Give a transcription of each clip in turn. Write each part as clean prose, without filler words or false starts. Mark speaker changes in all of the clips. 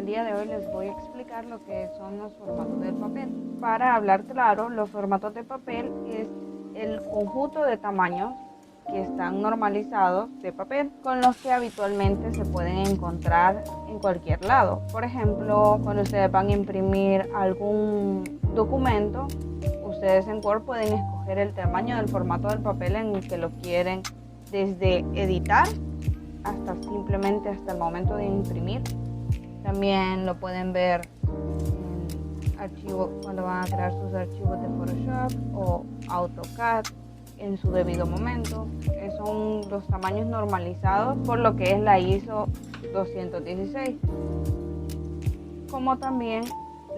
Speaker 1: el día de hoy les voy a explicar lo que son los formatos del papel. Para hablar claro, los formatos de papel es el conjunto de tamaños que están normalizados de papel con los que habitualmente se pueden encontrar en cualquier lado. Por ejemplo, cuando ustedes van a imprimir algún documento, ustedes en Word pueden escoger el tamaño del formato del papel en el que lo quieren, desde editar hasta simplemente hasta el momento de imprimir. También lo pueden ver en archivos cuando van a crear sus archivos de Photoshop o AutoCAD en su debido momento. Son los tamaños normalizados por lo que es la ISO 216, como también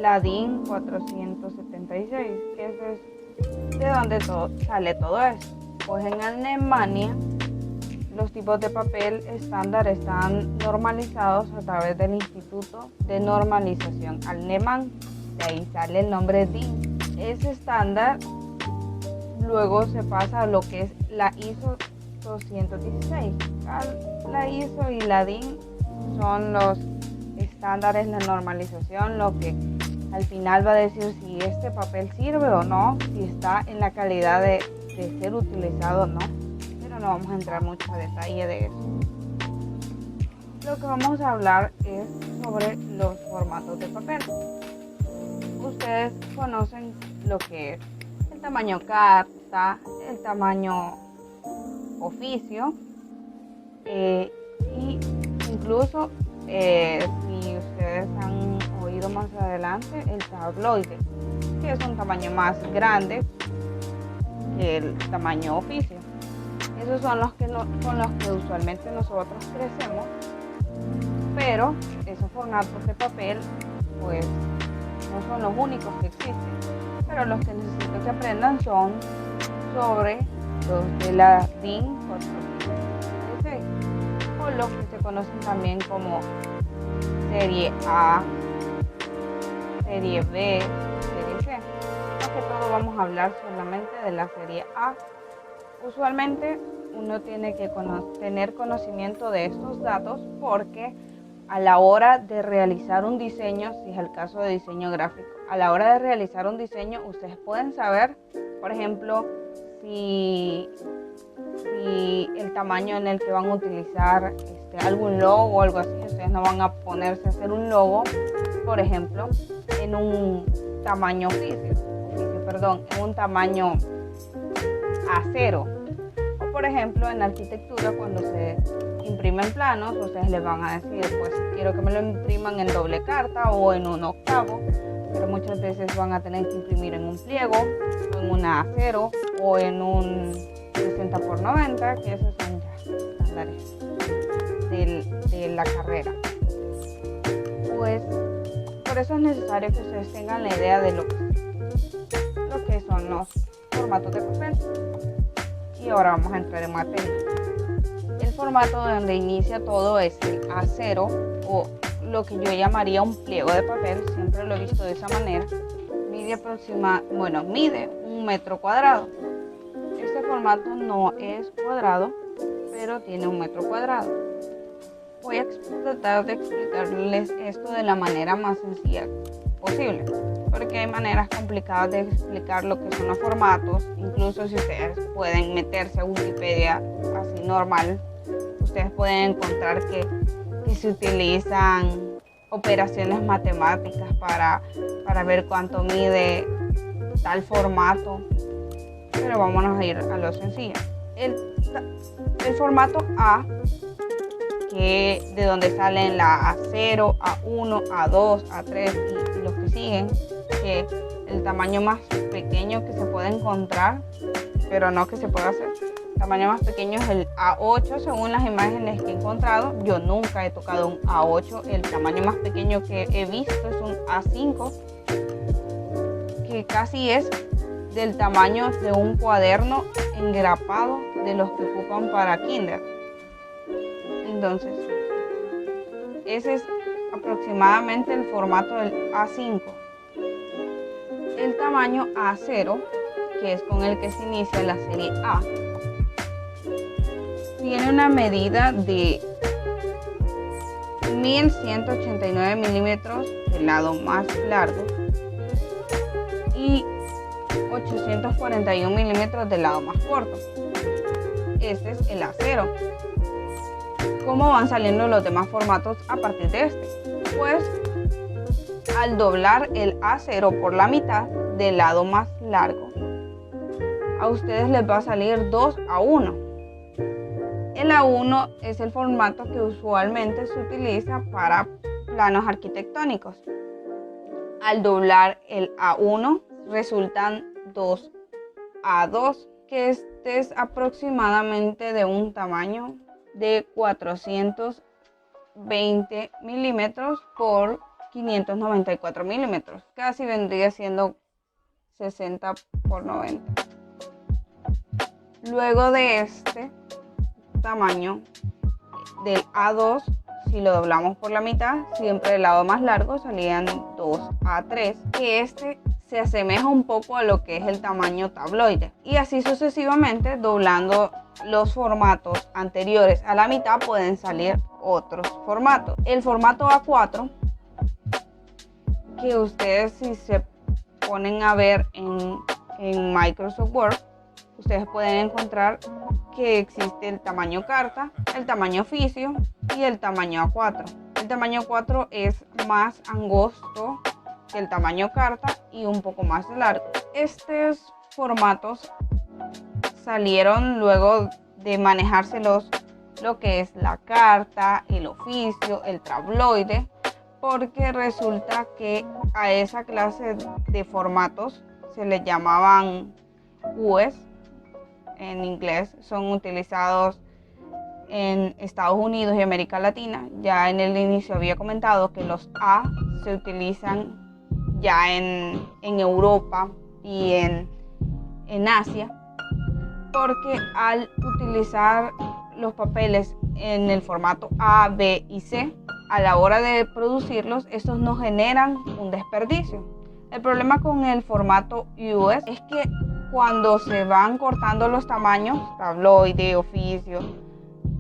Speaker 1: la DIN 476, que es de donde sale todo esto. Pues en Alemania los tipos de papel estándar están normalizados a través del Instituto de Normalización Alemán, de ahí sale el nombre DIN. Ese estándar luego se pasa a lo que es la ISO 216. La ISO y la DIN son los estándares, la normalización, lo que al final va a decir si este papel sirve o no, si está en la calidad de ser utilizado o no. Pero no vamos a entrar mucho a detalle de eso. Lo que vamos a hablar es sobre los formatos de papel. Ustedes conocen lo que es el tamaño carta, el tamaño oficio, y incluso si ustedes han oído más adelante, el tabloide, que es un tamaño más grande que el tamaño oficio. Esos son los que con los que usualmente nosotros crecemos, pero esos formatos de papel pues no son los únicos que existen, pero los que necesito que aprendan son sobre los de la DIN 476, o los que se conocen también como serie A, serie B, serie C. Más que todo vamos a hablar solamente de la serie A. Usualmente uno tiene que tener conocimiento de estos datos porque a la hora de realizar un diseño, si es el caso de diseño gráfico, a la hora de realizar un diseño ustedes pueden saber, por ejemplo, si el tamaño en el que van a utilizar algún logo o algo así. Ustedes no van a ponerse a hacer un logo, por ejemplo, en un tamaño en un tamaño A0. O por ejemplo, en arquitectura, cuando se imprimen planos, ustedes les van a decir, pues quiero que me lo impriman en doble carta o en un octavo, pero muchas veces van a tener que imprimir en un pliego, o en una A0 o en un 60x90, que esos son ya estándares de la carrera. Pues por eso es necesario que ustedes tengan la idea de lo que son los formatos de papel. Y ahora vamos a entrar en materia. El formato donde inicia todo es el A0, o lo que yo llamaría un pliego de papel, siempre lo he visto de esa manera. Mide 1 metro cuadrado. Este formato no es cuadrado, pero tiene 1 metro cuadrado. Voy a tratar de explicarles esto de la manera más sencilla posible, porque hay maneras complicadas de explicar lo que son los formatos. Incluso si ustedes pueden meterse a Wikipedia así normal, ustedes pueden encontrar que se utilizan operaciones matemáticas para ver cuánto mide tal formato, pero vámonos a ir a lo sencillo. El formato A, que de donde salen la A0, A1, A2, A3 y los que siguen, que el tamaño más pequeño que se puede encontrar, pero no que se puede hacer. El tamaño más pequeño es el A8 según las imágenes que he encontrado. Yo nunca he tocado un A8. El tamaño más pequeño que he visto es un A5, que casi es del tamaño de un cuaderno engrapado de los que ocupan para kinder. Entonces, ese es aproximadamente el formato del A5. El tamaño A0, que es con el que se inicia la serie A, tiene una medida de 1189 milímetros del lado más largo y 841 milímetros del lado más corto. Este es el A0. ¿Cómo van saliendo los demás formatos a partir de este? Pues al doblar el A0 por la mitad del lado más largo, a ustedes les va a salir 2:1. El A1 es el formato que usualmente se utiliza para planos arquitectónicos. Al doblar el A1 resultan 2:2, que este es aproximadamente de un tamaño de 420 milímetros por 594 milímetros. Casi vendría siendo 60 por 90. Luego de este tamaño del A2, si lo doblamos por la mitad, siempre del lado más largo salían 2:3, que este se asemeja un poco a lo que es el tamaño tabloide. Y así sucesivamente, doblando los formatos anteriores a la mitad, pueden salir otros formatos. El formato A4, que ustedes, si se ponen a ver en Microsoft Word, ustedes pueden encontrar que existe el tamaño carta, el tamaño oficio y el tamaño A4. El tamaño A4 es más angosto que el tamaño carta y un poco más largo. Estos formatos salieron luego de manejarse lo que es la carta, el oficio, el tabloide, porque resulta que a esa clase de formatos se les llamaban US en inglés. Son utilizados en Estados Unidos y América Latina. Ya en el inicio había comentado que los A se utilizan ya en Europa y en Asia, porque al utilizar los papeles en el formato A, B y C, a la hora de producirlos, estos no generan un desperdicio. El problema con el formato US es que cuando se van cortando los tamaños, tabloide, oficio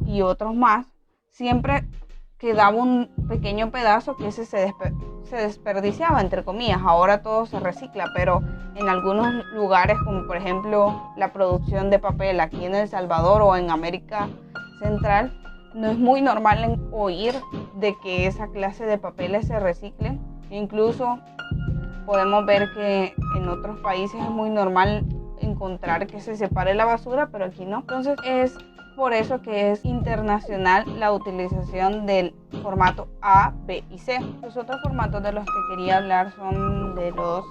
Speaker 1: y otros más, siempre quedaba un pequeño pedazo que ese se desperdiciaba, entre comillas. Ahora todo se recicla, pero en algunos lugares, como por ejemplo la producción de papel aquí en El Salvador o en América Central, no es muy normal oír de que esa clase de papeles se reciclen. Incluso podemos ver que en otros países es muy normal encontrar que se separe la basura, pero aquí no. Entonces es por eso que es internacional la utilización del formato A, B y C. Los otros formatos de los que quería hablar son de los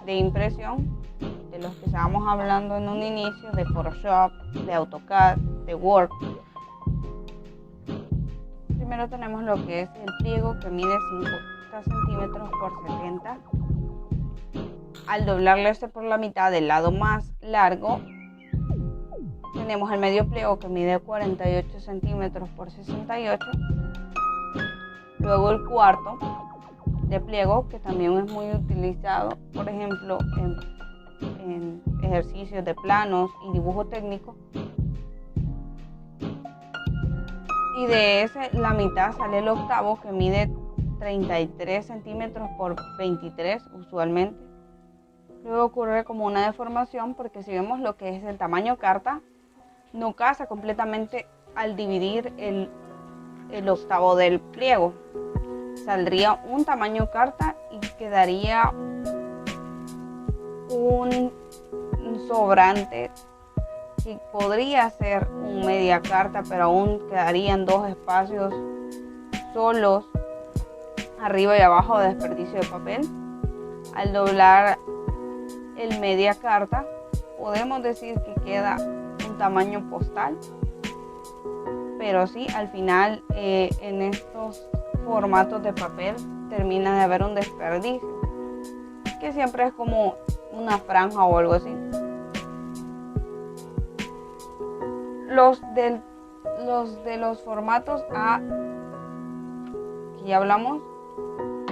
Speaker 1: de impresión, de los que estábamos hablando en un inicio, de Photoshop, de AutoCAD, de Word. Primero tenemos lo que es el pliego, que mide 50 centímetros por 70. Al doblarlo este por la mitad del lado más largo, tenemos el medio pliego, que mide 48 centímetros por 68. Luego el cuarto de pliego, que también es muy utilizado, por ejemplo, en ejercicios de planos y dibujo técnico. Y de ese, la mitad sale el octavo, que mide 33 centímetros por 23 usualmente. Luego ocurre como una deformación, porque si vemos lo que es el tamaño carta, no casa completamente al dividir el octavo del pliego. Saldría un tamaño carta y quedaría un sobrante que podría ser un media carta, pero aún quedarían dos espacios solos arriba y abajo de desperdicio de papel. Al doblar el media carta, podemos decir que queda un tamaño postal, pero sí, al final en estos formatos de papel termina de haber un desperdicio, que siempre es como una franja o algo así. Los de los formatos A, que ya hablamos,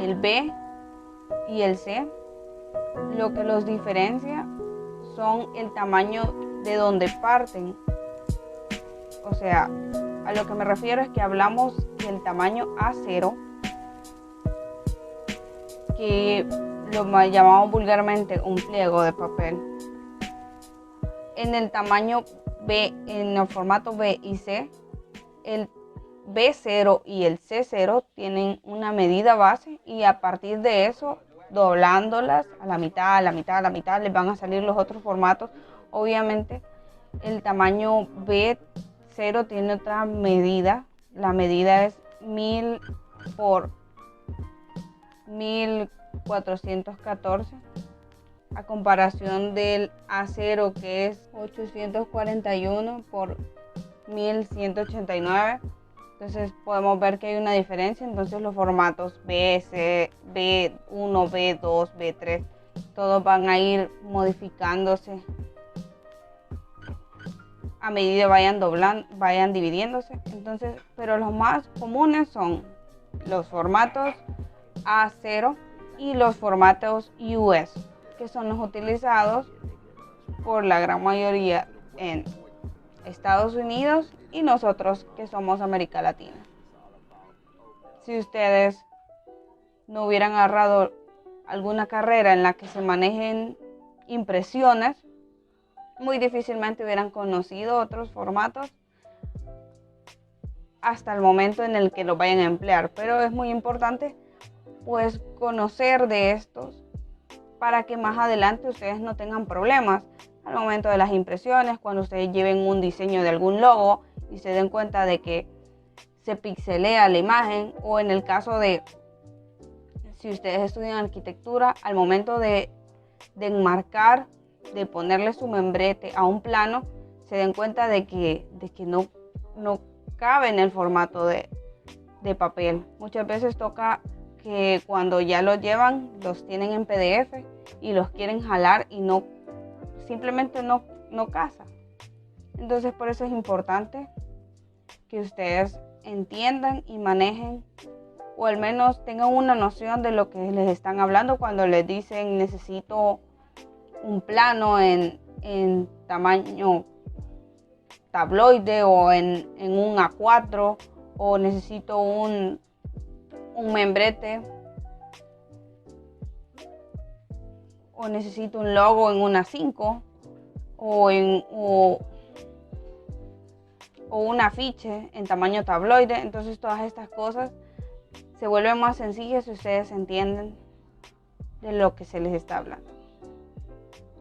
Speaker 1: el B y el C, lo que los diferencia son el tamaño de donde parten. O sea, a lo que me refiero es que hablamos que el tamaño A0 que llamamos vulgarmente un pliego de papel. En el tamaño B, en el formato B y C, el B0 y el C0 tienen una medida base y a partir de eso, doblándolas a la mitad, a la mitad, a la mitad, les van a salir los otros formatos. Obviamente, el tamaño B0 tiene otra medida. La medida es 1000 por 1414 a comparación del A0 que es 841 por 1189. Entonces podemos ver que hay una diferencia. Entonces los formatos BS, B1, B2, B3, todos van a ir modificándose a medida vayan dividiéndose. Entonces, pero los más comunes son los formatos A0 y los formatos US, que son los utilizados por la gran mayoría en Estados Unidos y nosotros que somos América Latina. Si ustedes no hubieran agarrado alguna carrera en la que se manejen impresiones, muy difícilmente hubieran conocido otros formatos hasta el momento en el que los vayan a emplear. Pero es muy importante pues conocer de estos para que más adelante ustedes no tengan problemas al momento de las impresiones, cuando ustedes lleven un diseño de algún logo y se den cuenta de que se pixelea la imagen, o en el caso de si ustedes estudian arquitectura, al momento de enmarcar, de ponerle su membrete a un plano, se den cuenta de que no cabe en el formato de papel. Muchas veces toca que cuando ya los llevan, los tienen en PDF y los quieren jalar y simplemente no casa. Entonces por eso es importante que ustedes entiendan y manejen, o al menos tengan una noción de lo que les están hablando cuando les dicen necesito un plano en tamaño tabloide o en un A4, o necesito un membrete, o necesito un logo en una 5 o un afiche en tamaño tabloide. Entonces todas estas cosas se vuelven más sencillas si ustedes entienden de lo que se les está hablando.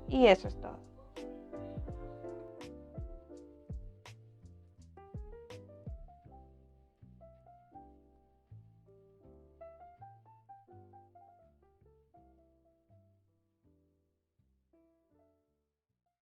Speaker 1: Y eso es todo.